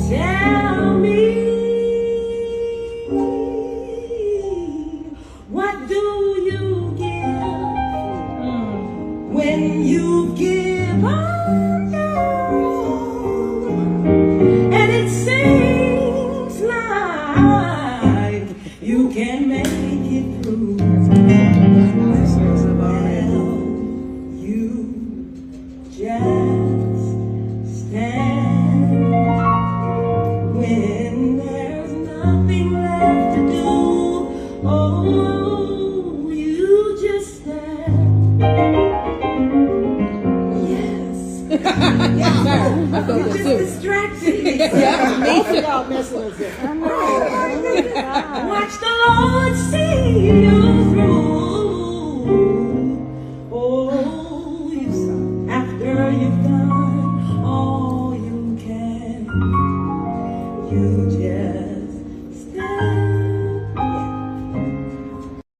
Tell me, what do you give when you give up all? And it seems like you can make it through. Well, you just stand when there's nothing left to do. Oh, you just stand. Yes. Yes, sir. You just distracted me. Both of y'all messing us up. Watch the Lord see you through. Oh, after you've done all you can, you just